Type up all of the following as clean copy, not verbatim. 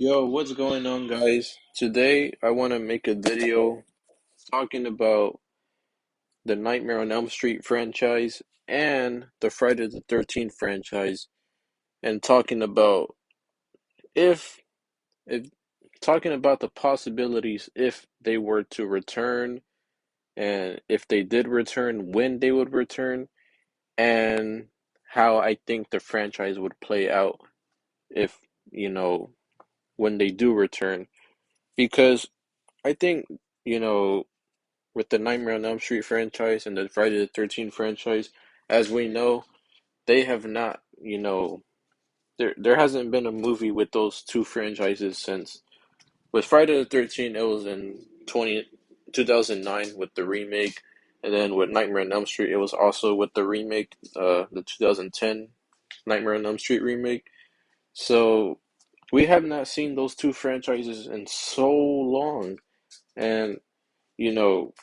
Yo, what's going on, guys? Today, I want to make a video talking about the Nightmare on Elm Street franchise and the Friday the 13th franchise, and if, if, talking about the possibilities if they were to return, and if they did return, when they would return, and how I think the franchise would play out if, you know, when they do return. Because I think, you know, with the Nightmare on Elm Street franchise and the Friday the 13th franchise, as we know, they have not, there hasn't been a movie with those two franchises since. With Friday the 13th, it was in 2009 with the remake, and then with Nightmare on Elm Street, it was also with the remake, the 2010 Nightmare on Elm Street remake. So we have not seen those two franchises in so long, and you know,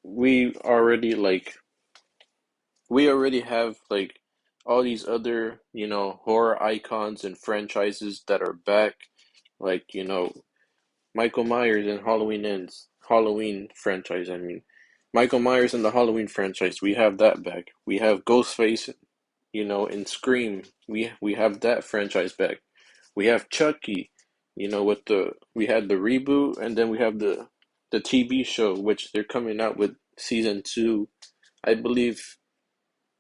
we already like we already have like all these other, horror icons and franchises that are back, like, Michael Myers and Halloween franchise, I mean. Michael Myers and the Halloween franchise, we have that back. We have Ghostface, in Scream. We have that franchise back. We have Chucky, we had the reboot, and then we have the TV show, which they're coming out with season two, I believe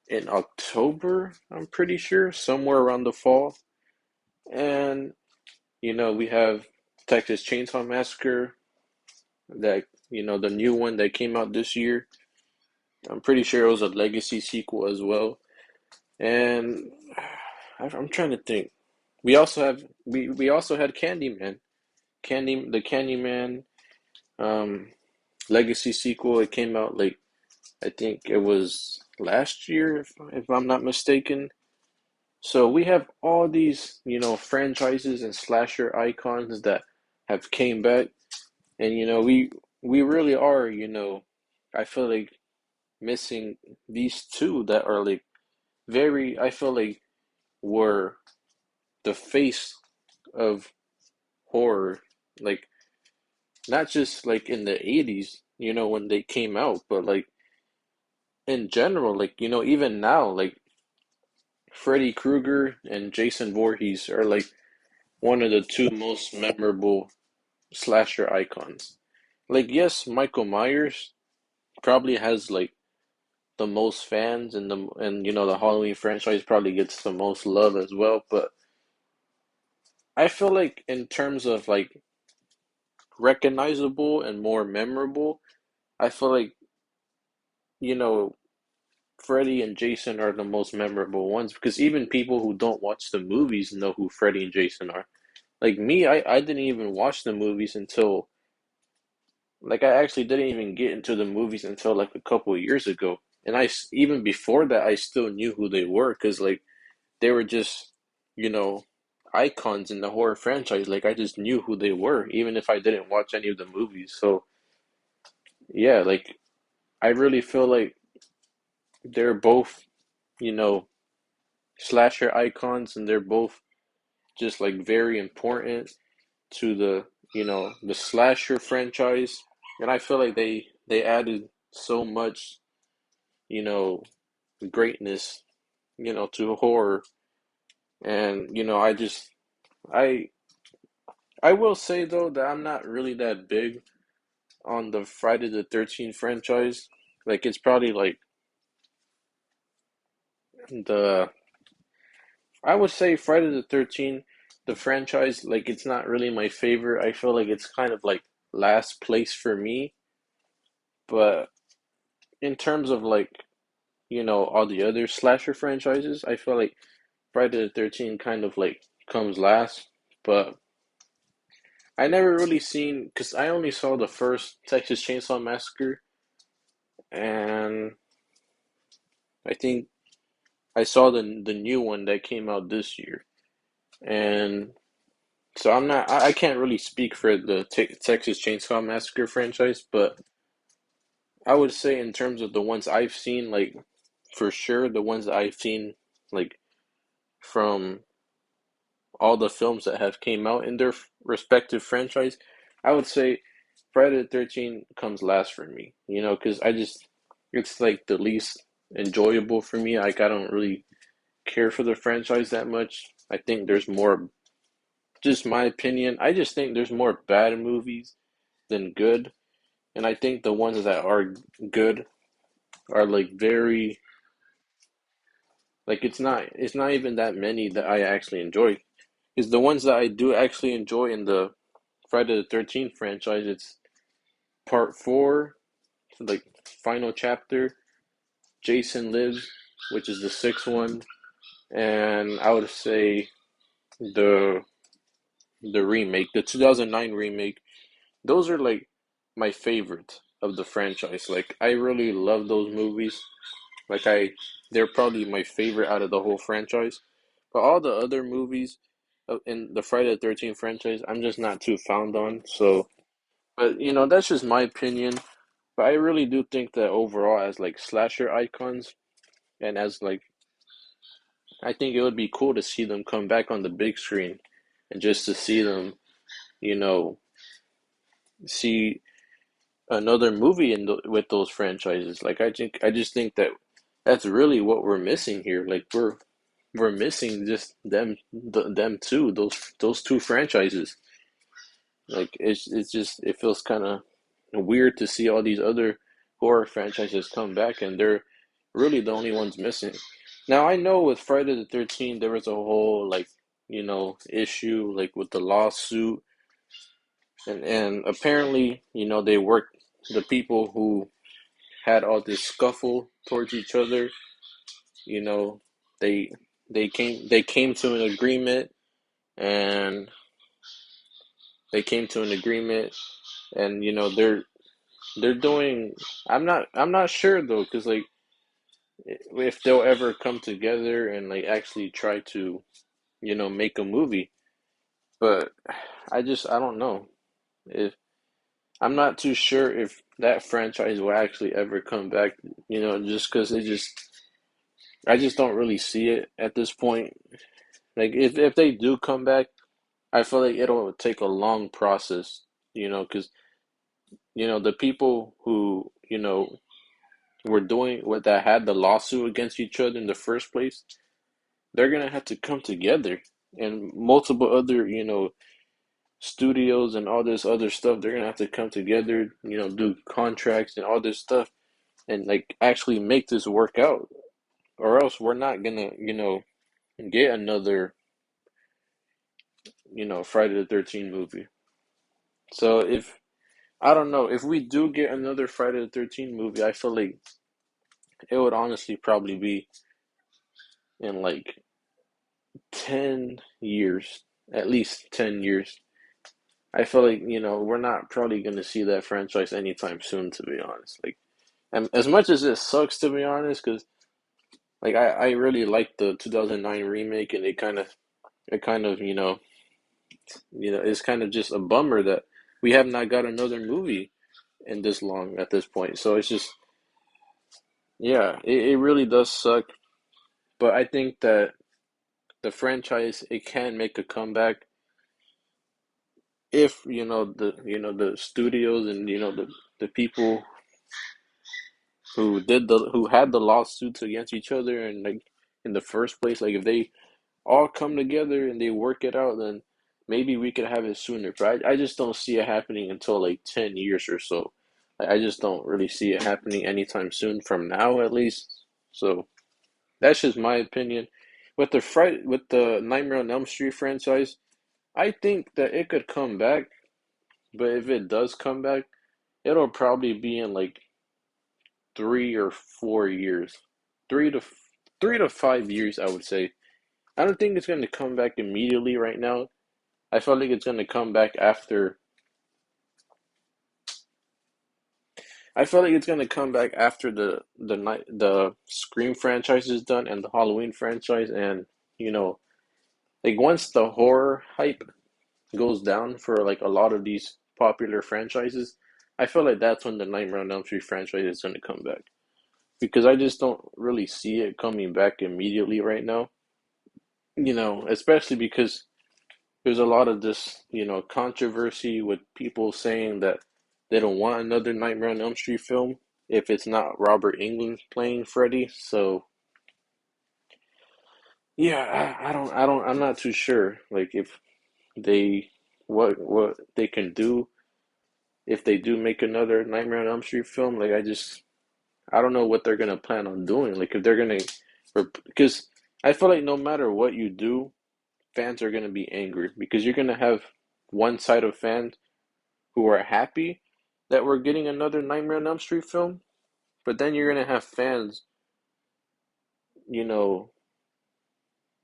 in October, I'm pretty sure, somewhere around the fall. And, we have Texas Chainsaw Massacre, that, the new one that came out this year. I'm pretty sure it was a legacy sequel as well. And I'm trying to think. We also had Candyman. The Candyman um legacy sequel. It came out like I think it was last year if I'm not mistaken. So we have all these, franchises and slasher icons that have came back, and we really are, I feel like missing these two that are like I feel like were the face of horror, like not just like in the 80s, when they came out, but like in general, like, even now, like Freddy Krueger and Jason Voorhees are like one of the two most memorable slasher icons. Like, yes, Michael Myers probably has like the most fans, and the Halloween franchise probably gets the most love as well. But I feel like in terms of like recognizable and more memorable, I feel like you know Freddy and Jason are the most memorable ones because even people who don't watch the movies know who Freddy and Jason are. Like me, I didn't even watch the movies until like I actually didn't even get into the movies until like a couple of years ago. And even before that, I still knew who they were because like they were just, you know, icons in the horror franchise. Like I just knew who they were, even if I didn't watch any of the movies. So yeah, like I really feel like they're both, you know, slasher icons, and they're both just like very important to the slasher franchise. And I feel like they added so much, you know, greatness, to horror. And I I will say though that I'm not really that big on the Friday the 13th franchise. Like it's probably like the I would say Friday the 13th, the franchise, like it's not really my favorite. I feel like it's kind of like last place for me. But in terms of like, all the other slasher franchises, I feel like Friday the 13th kind of like comes last. But I never really seen because I only saw the first Texas Chainsaw Massacre, and I think I saw the new one that came out this year. And so I can't really speak for the Texas Chainsaw Massacre franchise, but I would say in terms of the ones I've seen, like for sure the ones that I've seen, like from all the films that have came out in their respective franchise, I would say Friday the 13th comes last for me, because it's like the least enjoyable for me. Like, I don't really care for the franchise that much. I think there's more, just my opinion, I just think there's more bad movies than good. And I think the ones that are good are like very, like it's not even that many that I actually enjoy. Because the ones that I do actually enjoy in the Friday the 13th franchise, it's part four, like final chapter, Jason Lives, which is the sixth one, and I would say the the remake, the 2009 remake. Those are like my favorite of the franchise. Like, I really love those movies. Like, they're probably my favorite out of the whole franchise. But all the other movies in the Friday the 13th franchise, I'm just not too fond on. So, but that's just my opinion. But I really do think that overall, as like slasher icons, and as like, I think it would be cool to see them come back on the big screen, and just to see them, you know, see another movie with those franchises. Like, I just think that that's really what we're missing here. Like, we're missing just them two, those two franchises. Like, it's just, it feels kind of weird to see all these other horror franchises come back, and they're really the only ones missing. Now, I know with Friday the 13th there was a whole, like, issue, like, with the lawsuit, and apparently, they worked, the people who had all this scuffle towards each other, you know, they they came to an agreement, and and they're doing, I'm not sure though, because like, if they'll ever come together and like actually try to, make a movie. But I don't know if, I'm not too sure if that franchise will actually ever come back, just because I just don't really see it at this point. Like, if they do come back, I feel like it'll take a long process, because the people who, were doing what, that had the lawsuit against each other in the first place, they're gonna have to come together, and multiple other, studios and all this other stuff, they're gonna have to come together, do contracts and all this stuff, and like actually make this work out, or else we're not gonna, get another, Friday the 13th movie. So if, I don't know, if we do get another Friday the 13th movie, I feel like it would honestly probably be in like 10 years, at least 10 years. I feel like, we're not probably going to see that franchise anytime soon, to be honest. Like, and as much as it sucks, to be honest, because like, I really like the 2009 remake, and it kind of, it's kind of just a bummer that we have not got another movie in this long at this point. So it's just, yeah, it really does suck. But I think that the franchise, it can make a comeback if, the studios, and the people who had the lawsuits against each other, and like, in the first place, like, if they all come together and they work it out, then maybe we could have it sooner. But I just don't see it happening until like 10 years or so. I just don't really see it happening anytime soon, from now at least. So that's just my opinion. With the Nightmare on Elm Street franchise, I think that it could come back, but if it does come back, it'll probably be in like 3 or 4 years, three to 3 to 5 years, I would say. I don't think it's going to come back immediately right now. I feel like it's going to come back after. I feel like it's going to come back after the Scream franchise is done, and the Halloween franchise, and you know like, once the horror hype goes down for like a lot of these popular franchises, I feel like that's when the Nightmare on Elm Street franchise is going to come back, because I just don't really see it coming back immediately right now. Especially because there's a lot of this, controversy with people saying that they don't want another Nightmare on Elm Street film if it's not Robert Englund playing Freddy. So yeah, I'm not too sure. Like if they, what they can do if they do make another Nightmare on Elm Street film. Like I don't know what they're gonna plan on doing. Like if they're gonna, because I feel like no matter what you do, fans are gonna be angry because you're gonna have one side of fans who are happy that we're getting another Nightmare on Elm Street film, but then you're gonna have fans, you know,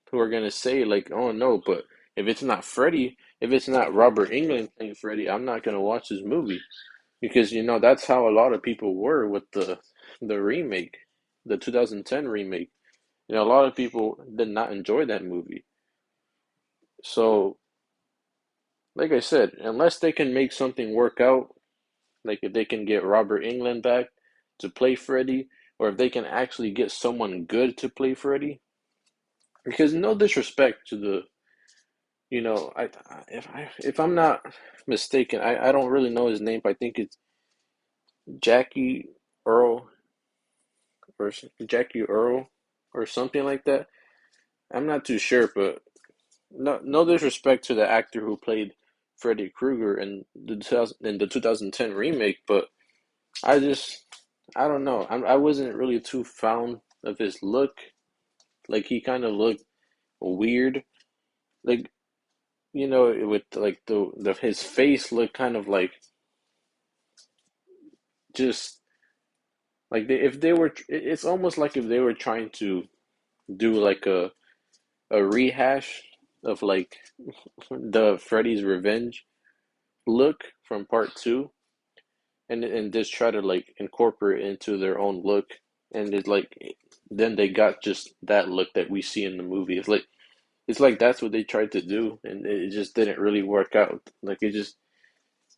who are gonna say like, "Oh no, but if it's not Freddy, if it's not Robert Englund playing Freddy, I'm not gonna watch this movie." Because that's how a lot of people were with the remake, the 2010 remake. A lot of people did not enjoy that movie. So, like I said, unless they can make something work out, like if they can get Robert Englund back to play Freddy, or if they can actually get someone good to play Freddy. Because no disrespect to if I'm not mistaken, I don't really know his name, but I think it's Jackie Earl or Jackie Earl or something like that. I'm not too sure, but no disrespect to the actor who played Freddy Krueger in the 2010 remake, but I just I don't know. I wasn't really too fond of his look. Like he kind of looked weird. Like with like the his face looked kind of like just like if they were. It's almost like if they were trying to do like a rehash of like the Freddy's Revenge look from part two, and just try to like incorporate it into their own look, and it's like then they got just that look that we see in the movie. It's like that's what they tried to do, and it just didn't really work out. Like it just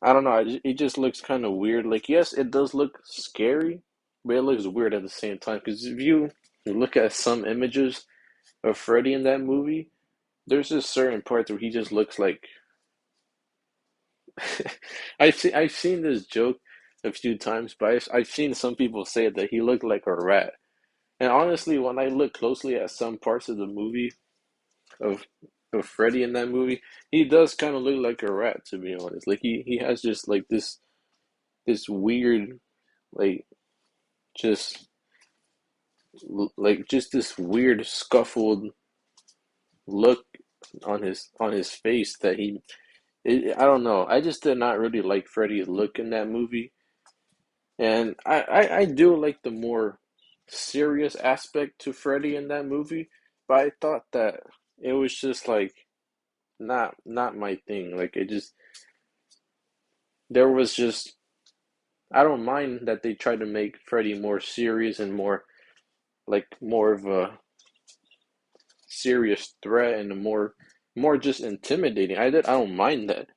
I don't know. It just looks kind of weird. Like yes, it does look scary, but it looks weird at the same time. Because if you look at some images of Freddy in that movie, there's just certain parts where he just looks like I've seen this joke a few times, but I've seen some people say that he looked like a rat. And honestly, when I look closely at some parts of the movie of of Freddy in that movie, he does kind of look like a rat, to be honest. Like he has just like this weird like just like just this weird scuffled look on his face that I don't know. I just did not really like Freddy's look in that movie. And I do like the more serious aspect to Freddy in that movie, but I thought that it was just like not my thing. Like it just there was just I don't mind that they tried to make Freddy more serious and more of a serious threat and a more just intimidating. I don't mind that.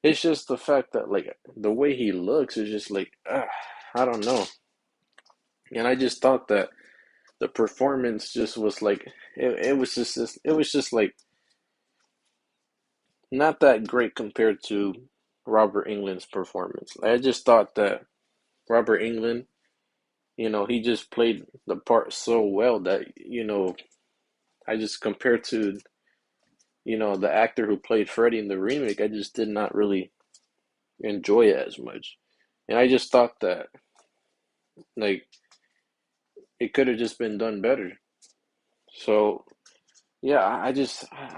It's just the fact that like the way he looks is just like I don't know. And I just thought that the performance just was like it was just like not that great compared to Robert Englund's performance. I just thought that Robert Englund, he just played the part so well that I just compared to the actor who played Freddy in the remake, I just did not really enjoy it as much. And I just thought that like it could have just been done better. So yeah, I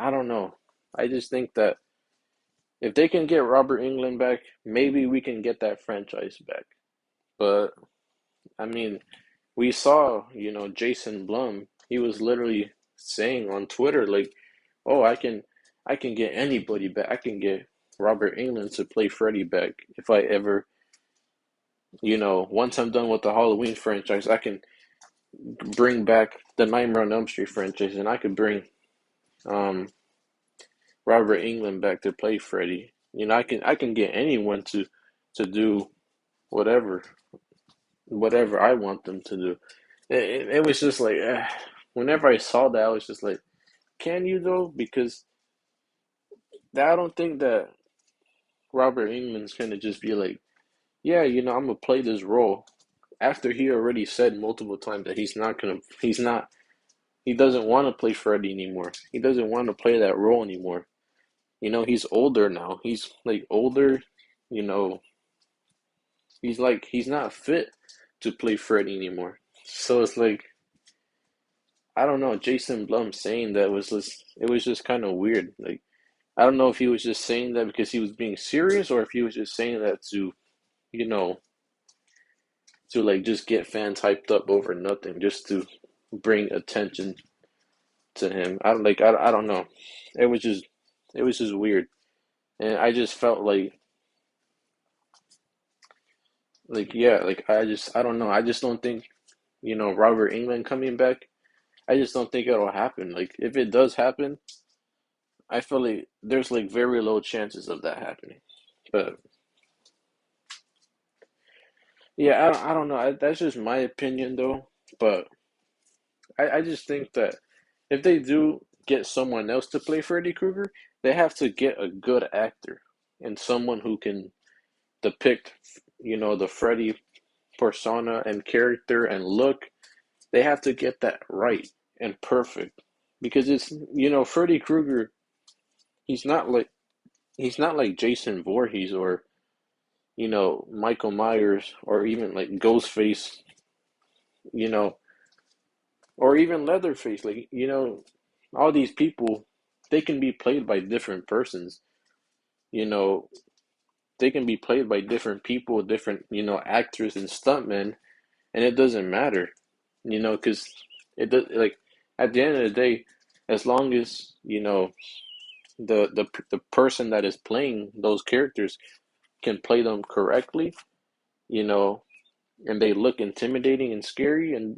don't know. I just think that if they can get Robert Englund back, maybe we can get that franchise back. But I mean, we saw, Jason Blum, he was literally saying on Twitter like, "Oh, I can get anybody back. I can get Robert Englund to play Freddy back if I ever, once I'm done with the Halloween franchise, I can bring back the Nightmare on Elm Street franchise and I could bring um Robert Englund back to play Freddy. I can get anyone to do whatever whatever I want them to do. It was just like eh. Whenever I saw that, I was just like, can you though? Because I don't think that Robert England's gonna just be like, yeah, I'm gonna play this role after he already said multiple times that he doesn't want to play Freddy anymore. He doesn't want to play that role anymore. He's older now. He's like older, you know, he's not fit to play Freddy anymore. So it's like, I don't know, Jason Blum saying that it was just kind of weird. Like, I don't know if he was just saying that because he was being serious or if he was just saying that you know, to like just get fans hyped up over nothing, just to bring attention to him. I don't know. It was just it was just weird. And I just felt like yeah, like I don't know. I just don't think, Robert England coming back, I just don't think it'll happen. Like if it does happen, I feel like there's like very low chances of that happening. But yeah, I don't know. That's just my opinion though. But I just think that if they do get someone else to play Freddy Krueger, they have to get a good actor and someone who can depict, the Freddy persona and character and look. They have to get that right and perfect because it's, Freddy Krueger. He's not like he's not like Jason Voorhees or Michael Myers or even like Ghostface, you know, or even Leatherface. Like all these people, they can be played by different persons. You know, they can be played by different people, different actors and stuntmen, and it doesn't matter. Because it does like at the end of the day, as long as the person that is playing those characters can play them correctly, you know, and they look intimidating and scary, and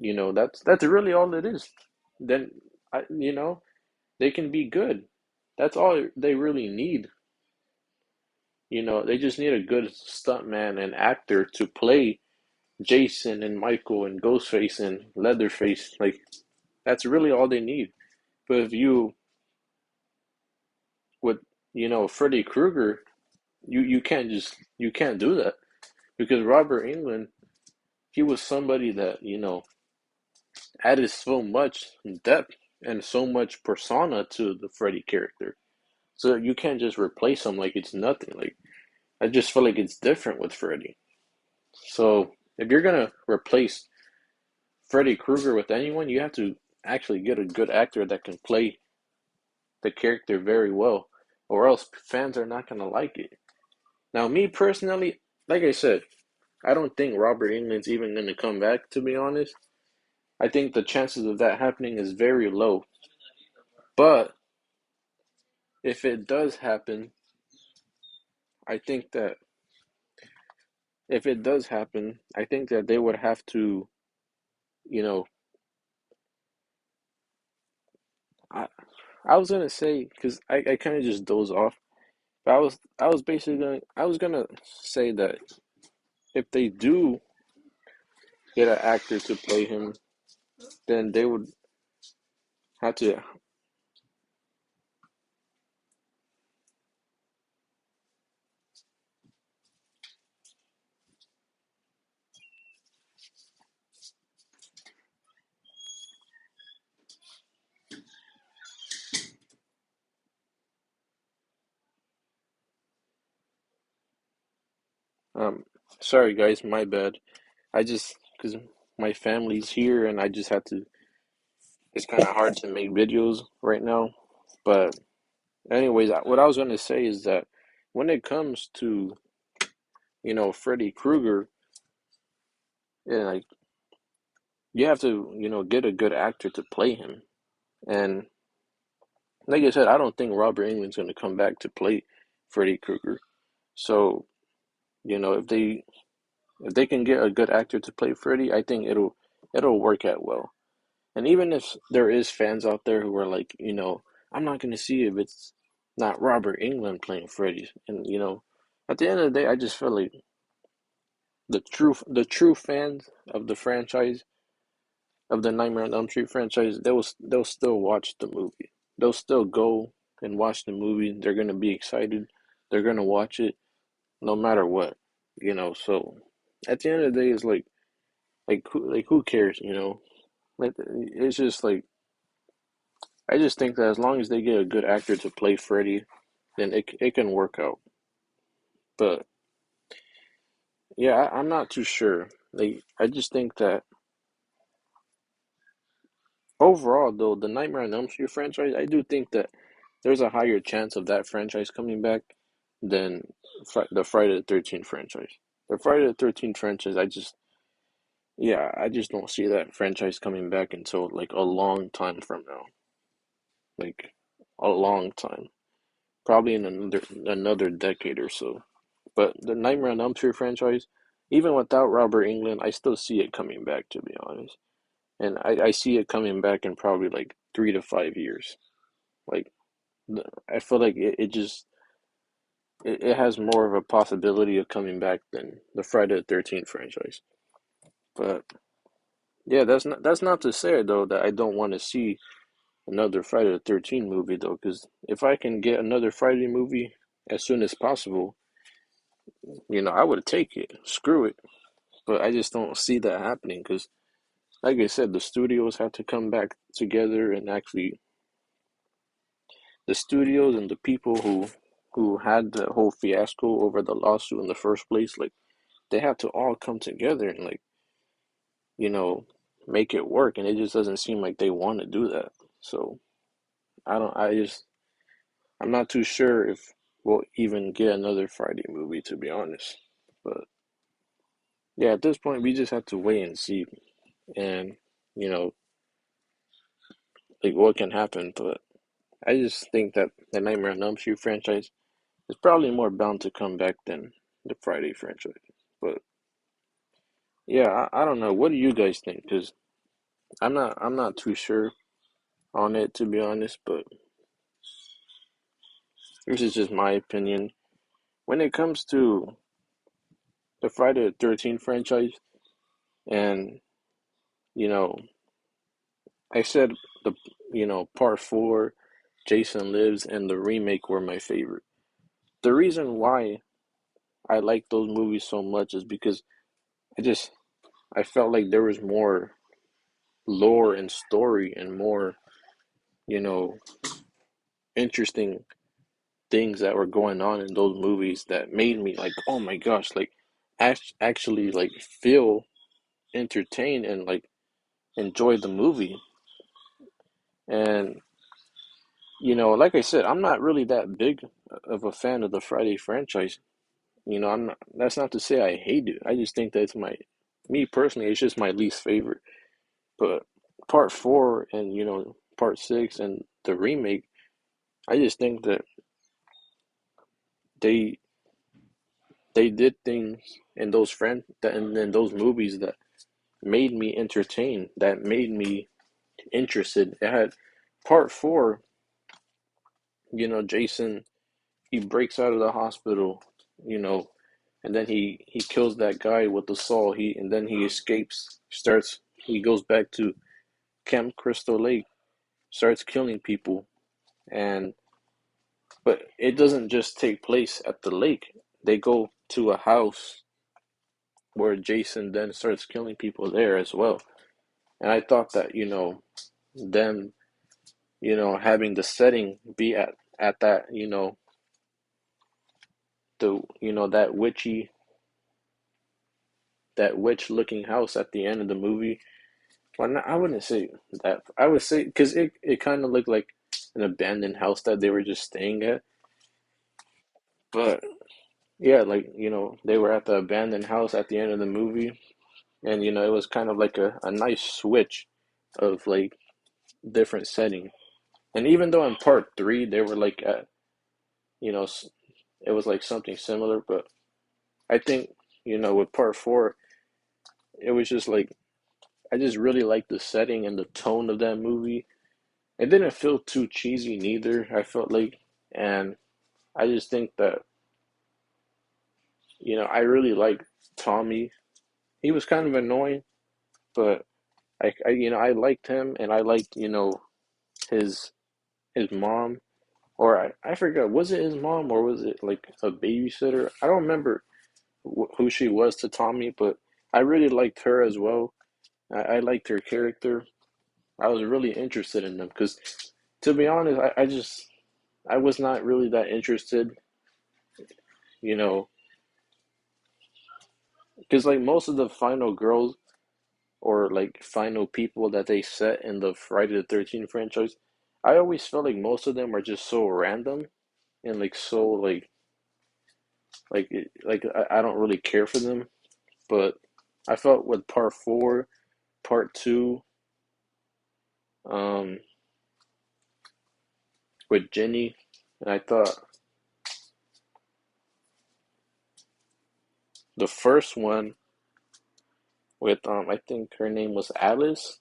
that's really all it is. Then they can be good. That's all they really need. They just need a good stuntman and actor to play Jason and Michael and Ghostface and Leatherface. Like that's really all they need. But if you with Freddy Krueger, you can't do that because Robert Englund, he was somebody that added so much depth and so much persona to the Freddy character. So you can't just replace him like it's nothing. Like I just feel like it's different with Freddy. So if you're gonna replace Freddy Krueger with anyone, you have to actually get a good actor that can play the character very well, or else fans are not gonna like it. Now, me personally, like I said, I don't think Robert England's even gonna come back. To be honest, I think the chances of that happening is very low. But if it does happen, I think that if it does happen, I think that they would have to, you know, I I was gonna say because I kind of just doze off. But I was gonna say that if they do get an actor to play him, then they would have to. Um, sorry guys, my bad. I just because my family's here and I just had to. It's kind of hard to make videos right now, but anyways, what I was gonna say is that when it comes to Freddy Krueger, yeah, like you have to get a good actor to play him, and like I said, I don't think Robert England's gonna come back to play Freddy Krueger. So if they can get a good actor to play Freddy, I think it'll work out well. And even if there is fans out there who are like, I'm not gonna see if it's not Robert England playing Freddy. And at the end of the day, I just feel like the true fans of the franchise of the Nightmare on Elm Street franchise, they'll still watch the movie. They'll still go and watch the movie, they're gonna be excited. They're gonna watch it no matter what, you know. So at the end of the day, it's like who cares, you know? Like it's just like I just think that as long as they get a good actor to play Freddy, then it can work out. But yeah, I'm not too sure. Like I just think that overall, though, the Nightmare on Elm Street franchise, I do think that there's a higher chance of that franchise coming back than the Friday the 13th franchise. The Friday the 13th franchise, yeah, I just don't see that franchise coming back until like a long time from now. Like a long time. Probably in another decade or so. But the Nightmare on Elm Street franchise, even without Robert Englund, I still see it coming back, to be honest. And I see it coming back in probably like 3 to 5 years. Like I feel like it has more of a possibility of coming back than the Friday the 13th franchise. But yeah, that's not to say though that I don't want to see another Friday the 13th movie though, because if I can get another Friday movie as soon as possible, I would take it. Screw it. But I just don't see that happening because, like I said, the studios have to come back together and actually the studios and the people who had the whole fiasco over the lawsuit in the first place, like they have to all come together and like you know make it work, and it just doesn't seem like they want to do that. So I don't. I'm not too sure if we'll even get another Friday movie, to be honest. But yeah, at this point, we just have to wait and see, and you know, like what can happen. But I just think that the Nightmare on Elm Street franchise is probably more bound to come back than the Friday franchise. But yeah, I don't know. What do you guys think? Because I'm not too sure on it, to be honest. But this is just my opinion. When it comes to the Friday the 13th franchise, and you know, I said the part four, Jason Lives, and the remake were my favorite. The reason why I like those movies so much is because I just I felt like there was more lore and story and more, you know, interesting things that were going on in those movies that made me like, oh my gosh, like actually like feel entertained and like enjoy the movie. And like I said, I'm not really that big of a fan of the Friday franchise. I'm not, that's not to say I hate it. I just think that it's me personally, it's just my least favorite. But part four and part six and the remake, I just think that they they did things in those in those movies that made me entertained, that made me interested. It had part four, Jason, he breaks out of the hospital, you know, and then he kills that guy with the saw. And then he escapes, he goes back to Camp Crystal Lake, starts killing people, and but it doesn't just take place at the lake. They go to a house where Jason then starts killing people there as well. And I thought that, them, having the setting be at that, the that witch looking house at the end of the movie. Well, I wouldn't say that. I would say because it kind of looked like an abandoned house that they were just staying at. But yeah, like they were at the abandoned house at the end of the movie, and it was kind of like a nice switch of like different setting. And even though in part three they were like at you know it was like something similar, but I think with part four it was just like I just really liked the setting and the tone of that movie. It didn't feel too cheesy neither, I felt like. And I just think that I really liked Tommy. He was kind of annoying, but I liked him, and I liked his his mom. or I forgot, was it his mom or was it like a babysitter? I don't remember who she was to Tommy, but I really liked her as well. I liked her character. I was really interested in them because, to be honest, I was not really that interested, you know, because like most of the final girls or like final people that they set in the Friday the 13th franchise, I always felt like most of them are just so random and like so I don't really care for them. But I felt with part four, part two, um, with Jenny, and I thought the first one with I think her name was Alice.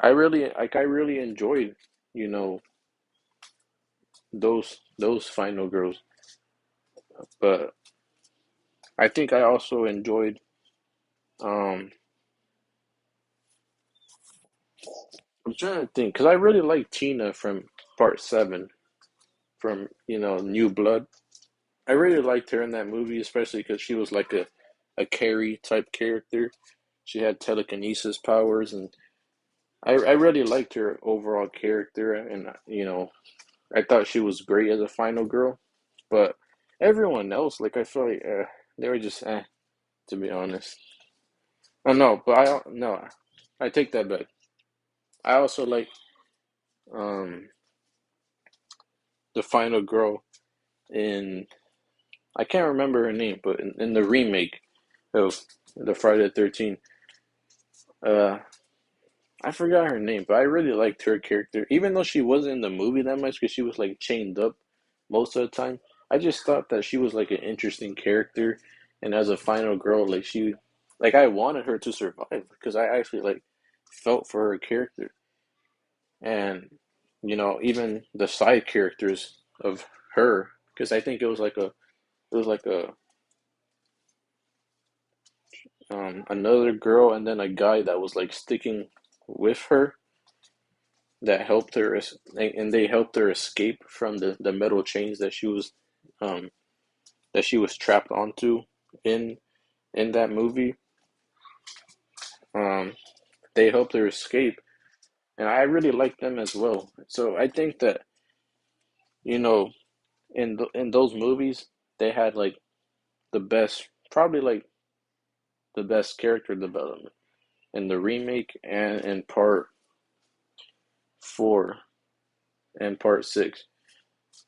I really enjoyed, you know, those final girls. But I think I also enjoyed um I'm trying to think because I really like Tina from part seven from New Blood. I really liked her in that movie, especially because she was like a Carrie type character. She had telekinesis powers, and I really liked her overall character, and I thought she was great as a final girl. But everyone else, like I feel like they were just to be honest. Oh no, but I no, I take that back. I also like um the final girl in I can't remember her name, but in the remake of the Friday the 13th, uh, I forgot her name, but I really liked her character, even though she wasn't in the movie that much because she was like chained up most of the time. I just thought that she was like an interesting character, and as a final girl, like I wanted her to survive because I actually like felt for her character, and even the side characters of her, because I think it was like a another girl and then a guy that was like sticking with her that helped her and they helped her escape from the metal chains um that she was trapped onto in in that movie. um they helped her escape, and I really like them as well. So I think that you know in those movies they had like the best, probably like the best character development in the remake and in part 4 and part 6.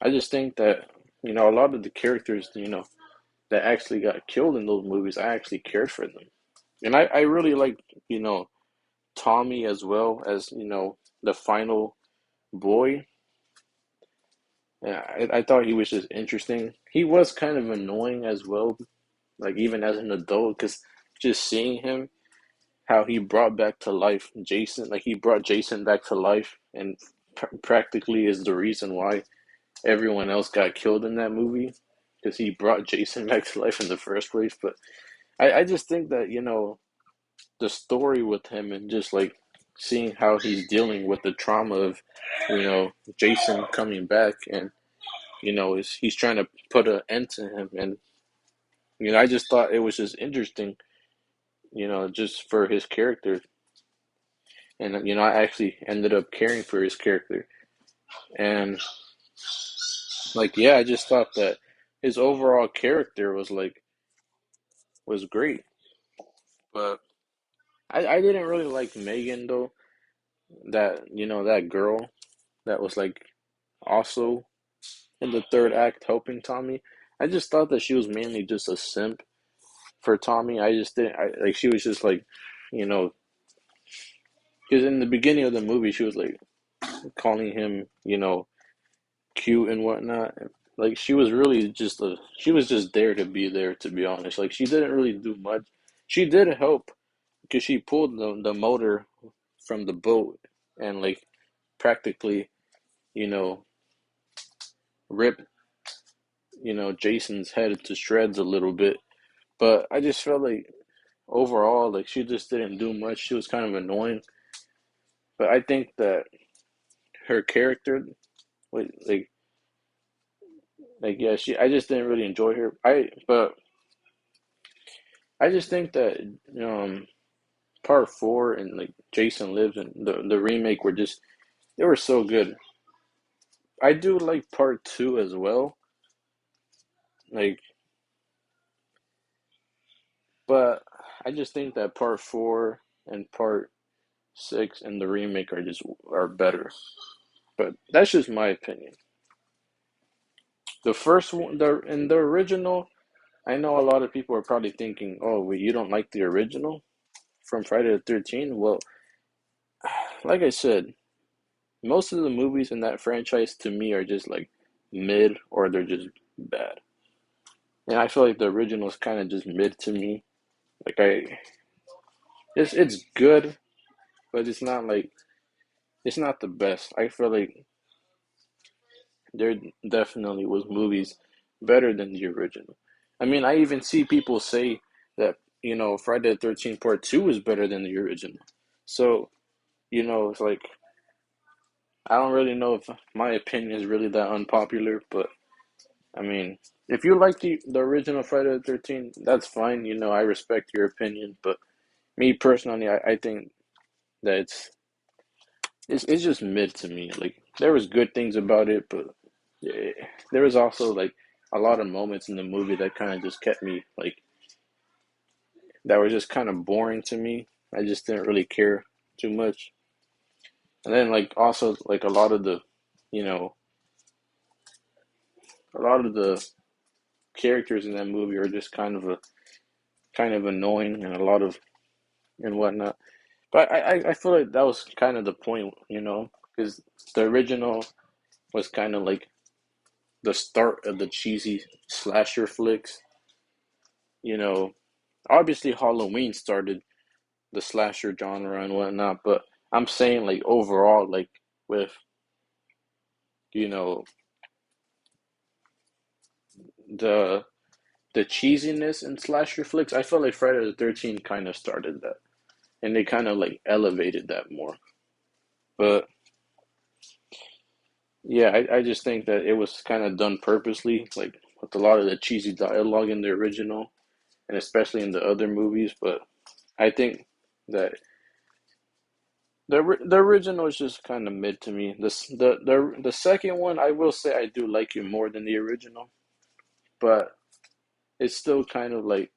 I just think that a lot of the characters that actually got killed in those movies, I actually cared for them, and I really like you know Tommy as well as the final boy. Yeah, I thought he was just interesting. He was kind of annoying as well, like even as an adult, because just seeing him, how he brought back to life Jason, like he brought Jason back to life, and practically is the reason why everyone else got killed in that movie because he brought Jason back to life in the first place. But I just think that, the story with him and just like seeing how he's dealing with the trauma of, Jason coming back and, he's trying to put an end to him. And, I just thought it was just interesting, just for his character. And, I actually ended up caring for his character. And, like, yeah, I just thought that his overall character was great. But I didn't really like Megan though. That that girl that was like also in the third act helping Tommy. I just thought that she was mainly just a simp for Tommy. I just didn't like she was just like, you know, because in the beginning of the movie she was like calling him, cute and whatnot. Like she was really just she was just there to be there, to be honest. Like she didn't really do much. She did help because she pulled the motor from the boat and like practically, you know, rip, Jason's head to shreds a little bit. But I just felt like overall, like she just didn't do much. She was kind of annoying. But I think that her character, like yeah, she. I just didn't really enjoy her. But I just think that part four and like Jason Lives and the remake were just they were so good. I do like part two as well. Like, but I just think that part four and part six and the remake are better. But that's just my opinion. The first one, the original, I know a lot of people are probably thinking, "Oh, well, you don't like the original from Friday the 13th?" Well, like I said, most of the movies in that franchise to me are just like mid or they're just bad. And I feel like the original is kind of just mid to me. Like it's good, but it's not the best. I feel like there definitely was movies better than the original. I mean, I even see people say that, Friday the 13th Part 2 is better than the original. So, it's like, I don't really know if my opinion is really that unpopular, but I mean, if you like the original Friday the 13th, that's fine. I respect your opinion, but me personally, I think that it's just mid to me. Like there was good things about it, but yeah, there was also like a lot of moments in the movie that kind of just kept me like that were just kind of boring to me. I just didn't really care too much. And then like also like you know, a lot of the characters in that movie are just kind of annoying and a lot of and whatnot. But I feel like that was kind of the point, because the original was kind of like the start of the cheesy slasher flicks. You know, Obviously Halloween started the slasher genre and whatnot, but I'm saying like overall, like with you know the the cheesiness in slasher flicks, I felt like Friday the 13th kind of started that, and they kind of like elevated that more. But yeah, I just think that it was kind of done purposely, like with a lot of the cheesy dialogue in the original, and especially in the other movies. But I think that the original is just kind of mid to me. The second one, I will say I do like it more than the original, but it's still kind of like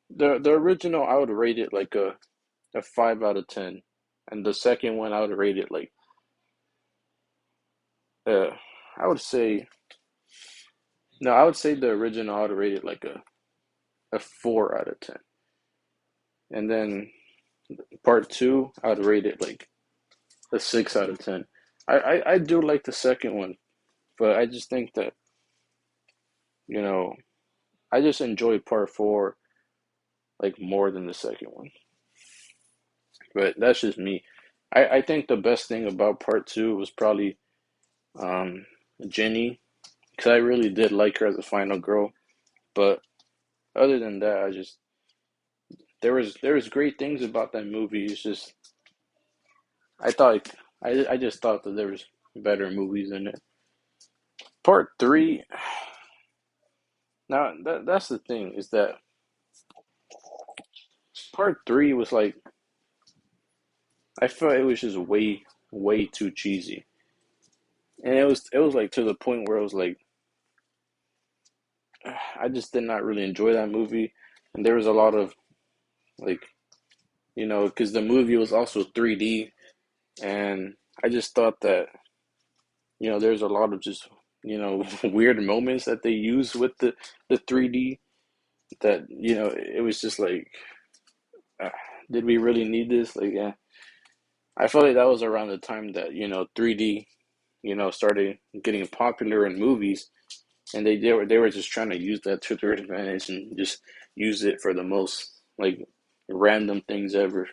the original. I would rate it like a 5 out of 10, and the second one I would rate it like uh I would say no, I would say the original I would rate it like a 4 out of 10, and then part two I would rate it like a 6 out of 10. I do like the second one, but I just think that you know I just enjoy part four like more than the second one. But that's just me. I think the best thing about part two was probably um Jenny, because I really did like her as a final girl. But other than that, there was great things about that movie. It's just I thought I just thought that there was better movies in it. Part three, now that's the thing is that part three was like I felt it was just way too cheesy, and it was like to the point where it was like I just did not really enjoy that movie, and there was a lot of like because the movie was also 3D, and I just thought that there's a lot of just weird moments that they use with the 3D that it was just like uh, did we really need this? Like, yeah, I felt like that was around the time that 3D started getting popular in movies, and they were just trying to use that to their advantage and just use it for the most like random things ever.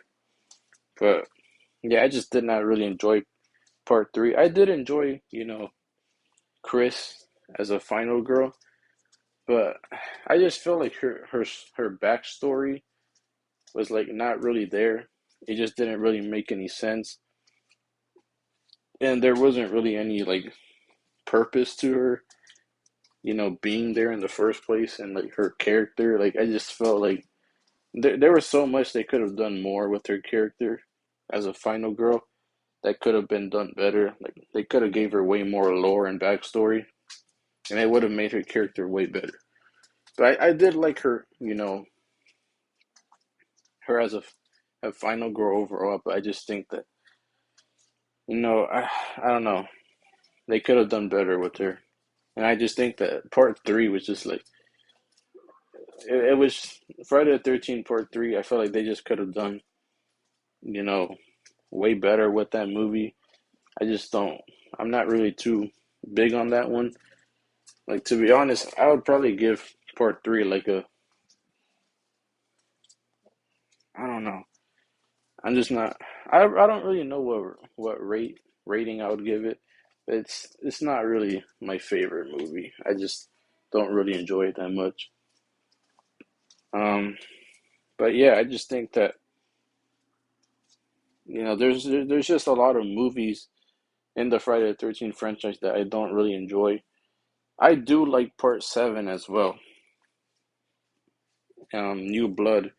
But yeah, I just did not really enjoy part three. I did enjoy Chris as a final girl, but I just feel like her backstory was like not really there. It just didn't really make any sense. and there wasn't really any like purpose to her, being there in the first place, and like her character. Like I just felt like there was so much they could have done more with her character as a final girl that could have been done better. Like they could have gave her way more lore and backstory, and it would have made her character way better. But I did like her, her as a final girl overall. But I just think that I don't know, they could have done better with her, and I just think that part three was just like it was Friday the 13th part three. I felt like they just could have done you know way better with that movie. I just don't. I'm not really too big on that one. Like to be honest, I would probably give part three like a I don't know. I'm just not. I don't really know what rating I would give it. It's not really my favorite movie. I just don't really enjoy it that much. Um, but yeah, I just think that there's just a lot of movies in the Friday the 13th franchise that I don't really enjoy. I do like part seven as well. New Blood.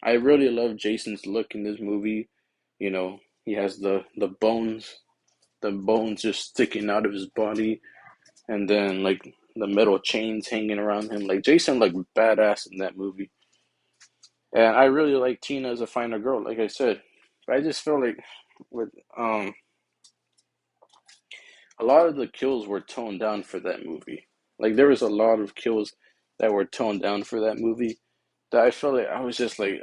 I really love Jason's look in this movie. He has the bones just sticking out of his body, and then like the metal chains hanging around him. Like Jason, like badass in that movie. And I really like Tina as a final girl, like I said. But I just feel like with a lot of the kills were toned down for that movie. Like there was a lot of kills that were toned down for that movie that I felt like I was just like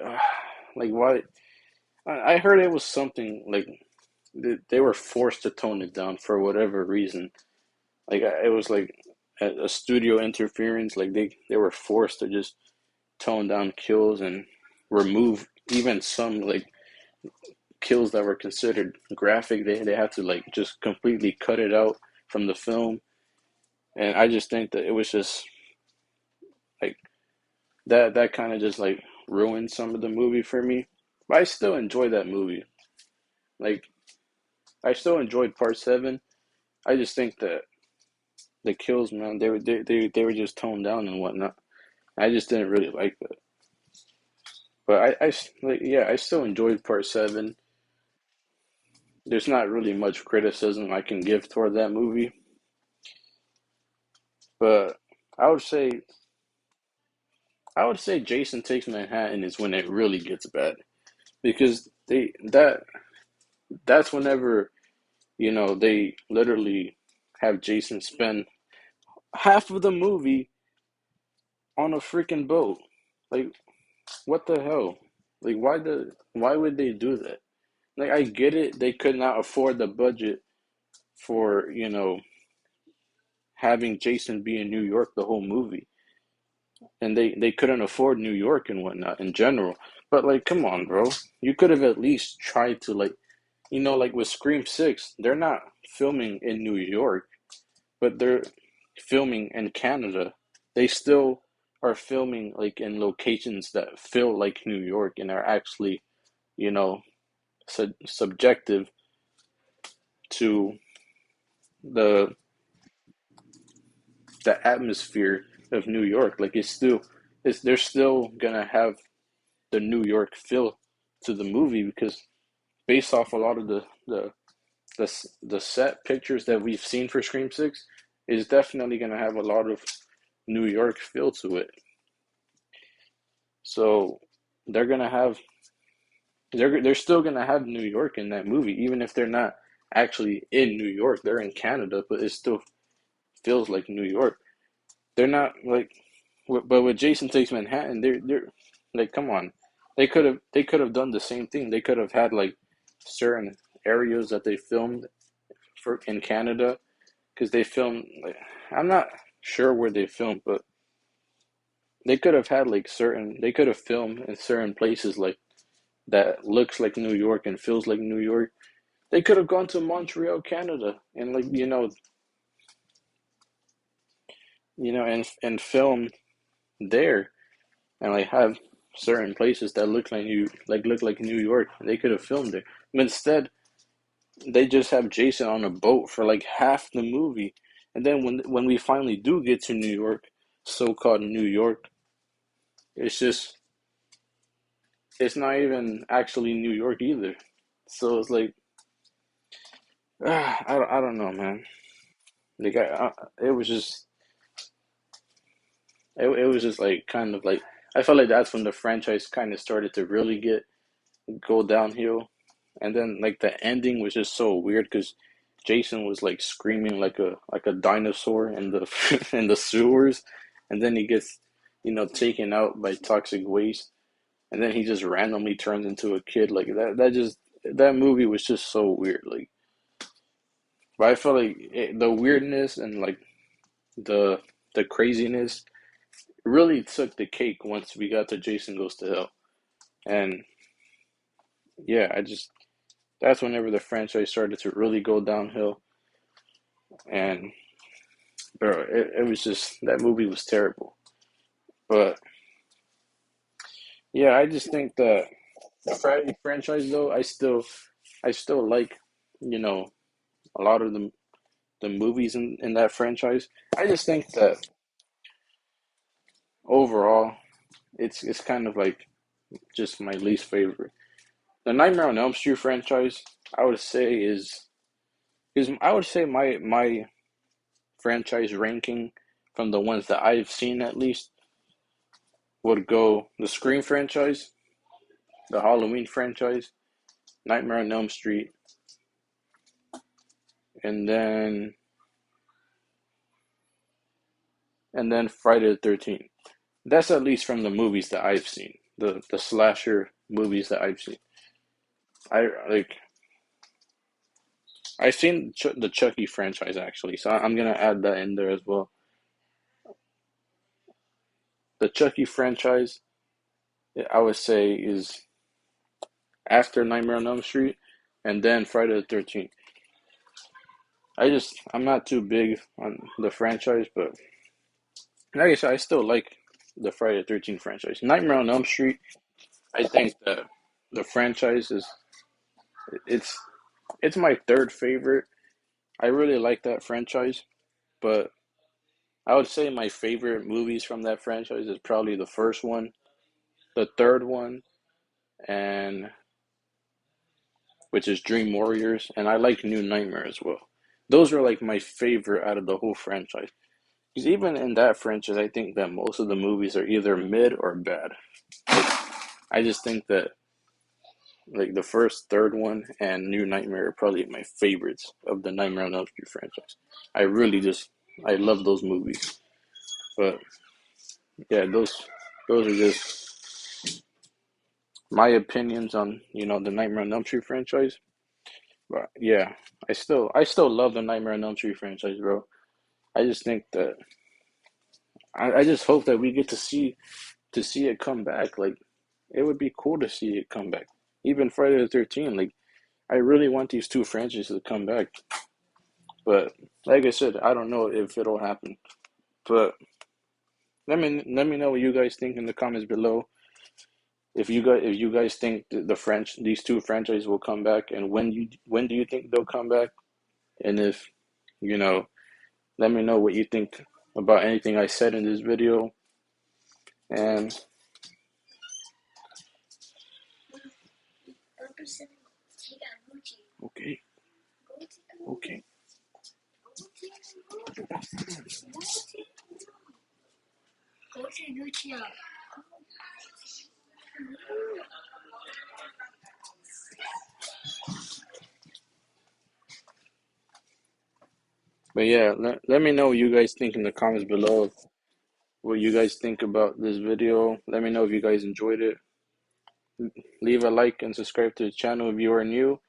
why? I heard it was something like they were forced to tone it down for whatever reason. Like it was like a studio interference. Like they were forced to just tone down kills and remove even some like kills that were considered graphic. They had to like just completely cut it out from the film. And I just think that it was just like that kind of just like ruined some of the movie for me. But I still enjoy that movie. Like I still enjoyed part seven. I just think that the kills, man, they were just toned down and whatnot. I just didn't really like that. But like, yeah, I still enjoyed part seven. There's not really much criticism I can give toward that movie, but I would say I would say Jason Takes Manhattan is when it really gets bad because that's whenever they literally have Jason spend half of the movie on a freaking boat. Like what the hell? Like why would they do that? Like I get it, they could not afford the budget for having Jason be in New York the whole movie, and they couldn't afford New York and whatnot in general. But like, come on, bro, you could have at least tried to like, like with Scream Six, they're not filming in New York, but they're filming in Canada. They still are filming like in locations that feel like New York and are actually, you know, subjective to the the atmosphere of New York. Like it's they're still gonna have the New York feel to the movie because based off a lot of the set pictures that we've seen for Scream Six is definitely gonna have a lot of New York feel to it. So they're gonna have they're still gonna have New York in that movie, even if they're not actually in New York. They're in Canada, but it still feels like New York. They're not like, but with Jason Takes Manhattan, they're like, come on, they could have done the same thing. They could have had like certain areas that they filmed for in Canada because they filmed like I'm not sure where they filmed, but they could have had like they could have filmed in certain places like that looks like New York and feels like New York. They could have gone to Montreal, Canada, and like and film there and like have certain places that look like New York. They could have filmed there. But instead, they just have Jason on a boat for like half the movie, and then when we finally do get to New York, so-called New York, it's just it's not even actually New York either. So it's like I don't know, man. Like it was just it was just like kind of like I felt like that's when the franchise kind of started to really get go downhill. And then like the ending was just so weird because Jason was like screaming like a dinosaur in the in the sewers, and then he gets taken out by toxic waste, and then he just randomly turns into a kid like that. That movie was just so weird. Like, but I felt like the weirdness and like the the craziness really took the cake once we got to Jason Goes to Hell, and yeah, I just that's whenever the franchise started to really go downhill. And bro, it was just that movie was terrible. But yeah, I just think that the Friday franchise though, I still like, you know, a lot of the movies in that franchise. I just think that overall it's kind of like just my least favorite. The Nightmare on Elm Street franchise, I would say is I would say my franchise ranking from the ones that I've seen at least would go the Scream franchise, the Halloween franchise, Nightmare on Elm Street, and then Friday the 13th. That's at least from the movies that I've seen, the slasher movies that I've seen. I like I've seen the Chucky franchise actually, so I'm gonna add that in there as well. The Chucky franchise, I would say, is after Nightmare on Elm Street, and then Friday the 13th. I'm not too big on the franchise, but like I said, I still like the Friday the 13th franchise. Nightmare on Elm Street, I think that the franchise is it's it's my third favorite. I really like that franchise, but I would say my favorite movies from that franchise is probably the first one, the third one, and which is Dream Warriors, and I like New Nightmare as well. Those are like my favorite out of the whole franchise. Because even in that franchise, I think that most of the movies are either mid or bad. I just think that like the first, third one, and New Nightmare are probably my favorites of the Nightmare on Elm Street franchise. I really just I love those movies. But yeah, those are just my opinions on the Nightmare on Elm Street franchise. But yeah, I still love the Nightmare on Elm Street franchise, bro. I just think that I just hope that we get to see it come back. Like it would be cool to see it come back. Even Friday the 13th, like I really want these two franchises to come back. But like I said, I don't know if it'll happen. But let me know what you guys think in the comments below. If you guys think the French these two franchises will come back, and when do you think they'll come back? And if you know, let me know what you think about anything I said in this video. And okay, okay. But yeah, let me know what you guys think in the comments below. What you guys think about this video. Let me know if you guys enjoyed it. Leave a like and subscribe to the channel if you are new.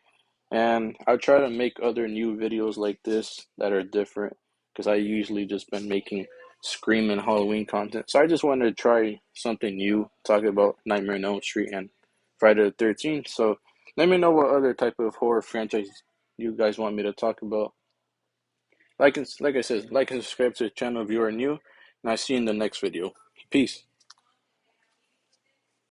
And I'll try to make other new videos like this that are different because I usually just been making Scream and Halloween content. So I just wanted to try something new, talking about Nightmare on Elm Street and Friday the 13th. So let me know what other type of horror franchise you guys want me to talk about. Like I said, like and subscribe to the channel if you are new. And I'll see you in the next video. Peace.